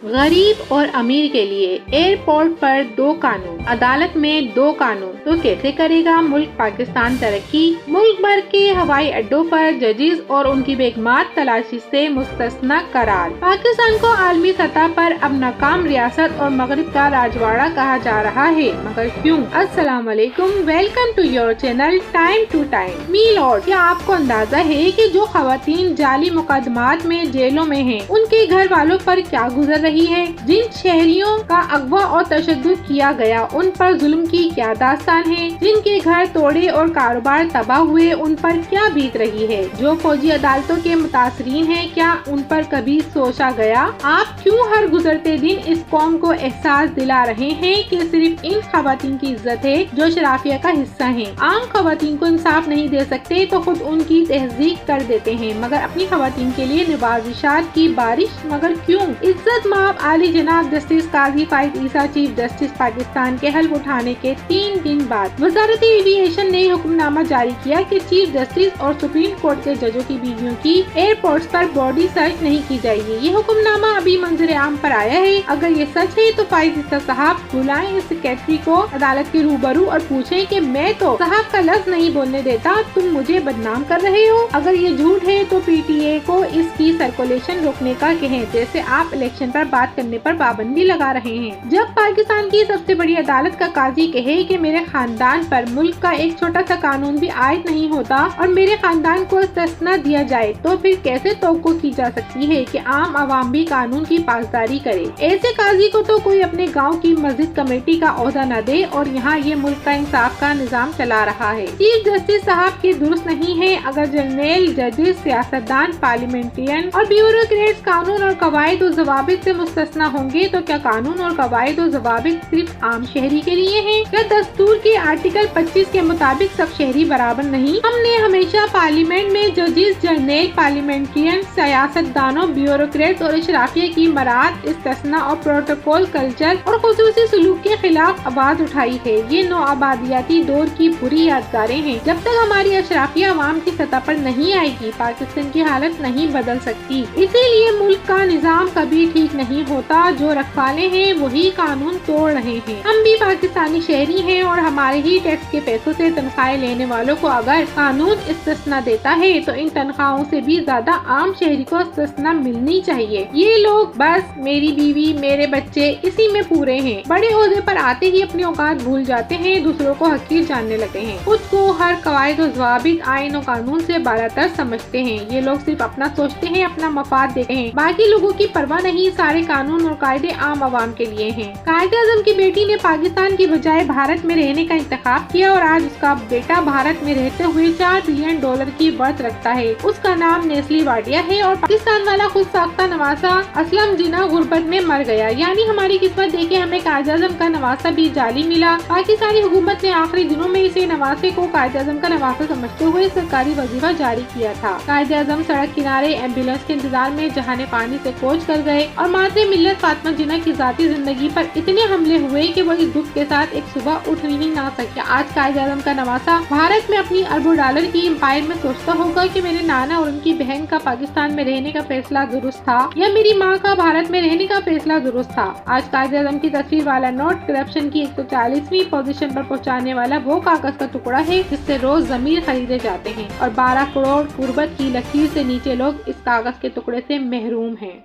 غریب اور امیر کے لیے ایئرپورٹ پر 2 قانون، عدالت میں 2 قانون، تو کیسے کرے گا ملک پاکستان ترقی؟ ملک بھر کے ہوائی اڈوں پر ججز اور ان کی بیگمات تلاشی سے مستثنی قرار۔ پاکستان کو عالمی سطح پر اب ناکام ریاست اور مغرب کا راجواڑہ کہا جا رہا ہے، مگر کیوں؟ السلام علیکم، welcome to your channel time to time. میلاد، کیا آپ کو اندازہ ہے کہ جو خواتین جعلی مقدمات میں جیلوں میں ہیں، ان کے گھر والوں پر کیا گزر رہی ہے؟ جن شہریوں کا اغوا اور تشدد کیا گیا، ان پر ظلم کی کیا داستان ہے؟ جن کے گھر توڑے اور کاروبار تباہ ہوئے، ان پر کیا بیت رہی ہے؟ جو فوجی عدالتوں کے متاثرین ہیں، کیا ان پر کبھی سوچا گیا؟ آپ کیوں ہر گزرتے دن اس قوم کو احساس دلا رہے ہیں کہ صرف ان خواتین کی عزت ہے جو شرافیہ کا حصہ ہیں؟ عام خواتین کو انصاف نہیں دے سکتے تو خود ان کی تہذیب کر دیتے ہیں، مگر اپنی خواتین کے لیے نوازشات کی بارش، مگر کیوں؟ عزت مآب عالی جناب جسٹس قاضی فائز عیسیٰ چیف جسٹس پاکستان کے حلف اٹھانے کے 3 دن بعد وزارت ایوی ایشن نے حکم نامہ جاری کیا کہ چیف جسٹس اور سپریم کورٹ کے ججوں کی بیویوں کی ایئرپورٹس پر باڈی سرچ نہیں کی جائے گی۔ یہ حکم نامہ ابھی منظر عام پر آیا ہے۔ اگر یہ سچ ہے تو فائز عیسیٰ صاحب بلائیں اس سیکریٹری کو عدالت کے روبرو اور پوچھیں کہ میں تو صاحب کا لفظ نہیں بولنے دیتا، تم مجھے بدنام کر رہے ہو۔ اگر یہ جھوٹ ہے تو پی ٹی اے کو اس کی سرکولیشن روکنے کا کہیں، جیسے آپ الیکشن پر بات کرنے پر پابندی لگا رہے ہیں۔ جب پاکستان کی سب سے بڑی عدالت کا قاضی کہے کہ میرے خاندان پر ملک کا ایک چھوٹا سا قانون بھی عائد نہیں ہوتا اور میرے خاندان کو استثناء دیا جائے، تو پھر کیسے توقع کی جا سکتی ہے کہ عام عوام بھی قانون کی پاسداری کرے؟ ایسے قاضی کو تو کوئی اپنے گاؤں کی مسجد کمیٹی کا عہدہ نہ دے، اور یہاں یہ ملک کا انصاف کا نظام چلا رہا ہے۔ چیف جسٹس صاحب کی درست نہیں ہے۔ اگر جرنیل، ججز، سیاستدان، پارلیمنٹرین اور بیوروکریٹس قانون اور قواعد و ضوابط سے مستثنی ہوں گے تو کیا قانون اور قواعد و ضوابط صرف عام شہری کے لیے ہیں؟ کیا دستور کے آرٹیکل 25 کے مطابق سب شہری برابر نہیں؟ ہم نے ہمیشہ پارلیمنٹ میں ججز، جرنیل، پارلیمنٹرین، سیاستدانوں، بیوروکریٹس اور اشرافیہ کی مراعات، استثناء اور پروٹوکول کلچر اور خصوصی سلوک کے خلاف آواز اٹھائی ہے۔ یہ نوآبادیاتی دور کی بری یادگاریں ہیں۔ جب تک ہماری اشرافیہ عوام کی سطح پر نہیں آئے گی، پاکستان کی حالت نہیں بدل سکتی۔ اسی لیے ملک کا نظام کبھی ٹھیک نہیں ہوتا۔ جو رکھوالے ہیں وہی قانون توڑ رہے ہیں۔ ہم بھی پاکستانی شہری ہیں اور ہمارے ہی ٹیکس کے پیسوں سے تنخواہیں لینے والوں کو اگر قانون استثناء دیتا ہے تو ان تنخواہوں سے بھی زیادہ عام شہری کو استثناء ملنی چاہیے۔ یہ لوگ بس میری بیوی، میرے بچے، اسی میں پورے ہیں۔ بڑے عہدے پر آتے ہی اپنی اوقات بھول جاتے ہیں، دوسروں کو حقیر جاننے لگے ہیں، خود کو ہر قواعد و ضوابط، آئین و قانون سے بالاتر سمجھتے ہیں۔ یہ لوگ صرف اپنا سوچتے ہیں، اپنا مفاد دیکھتے ہیں، باقی لوگوں کی پرواہ نہیں۔ سارے قانون اور قاعدے عام عوام کے لیے ہیں۔ قائد اعظم کی بیٹی نے پاکستان کی بجائے بھارت میں رہنے کا انتخاب کیا اور آج اس کا بیٹا بھارت میں رہتے ہوئے $4 بلین کی ورث رکھتا ہے۔ اس کا نام نیسلی واڈیا ہے اور پاکستان والا خود ساختہ نواسہ اسلم جناح غربت میں مر گیا۔ یعنی ہماری قسمت دیکھے ہمیں قائد اعظم کا نواسہ بھی جعلی ملا۔ پاکستانی حکومت نے آخری دنوں میں اسے نواسے کو قائد اعظم کا نواسہ سمجھتے ہوئے سرکاری وظیفہ جاری کیا تھا۔ قائد اعظم سڑک کنارے ایمبولینس کے انتظار میں جہاں پانی سے کوچ کر گئے اور مادر ملت فاطمہ جناح کی ذاتی زندگی پر اتنے حملے ہوئے کہ وہ اس دکھ کے ساتھ ایک صبح اٹھ نہیں نہ سکے۔ آج قائد اعظم کا نواسہ بھارت میں اپنی اربوں ڈالر کی امپائر میں سوچتا ہوگا کہ میرے نانا اور ان کی بہن کا پاکستان میں رہنے کا فیصلہ درست تھا یا میری ماں کا بھارت میں رہنے کا فیصلہ درست تھا۔ آج قائد اعظم کی تصویر والا نوٹ کرپشن کی 140ویں پوزیشن پر پہنچانے والا وہ کاغذ کا ٹکڑا ہے جس سے روز ضمیر خریدے جاتے ہیں، اور 12 کروڑ غربت کی لکیر سے نیچے لوگ اس کاغذ کے ٹکڑے سے محروم ہیں۔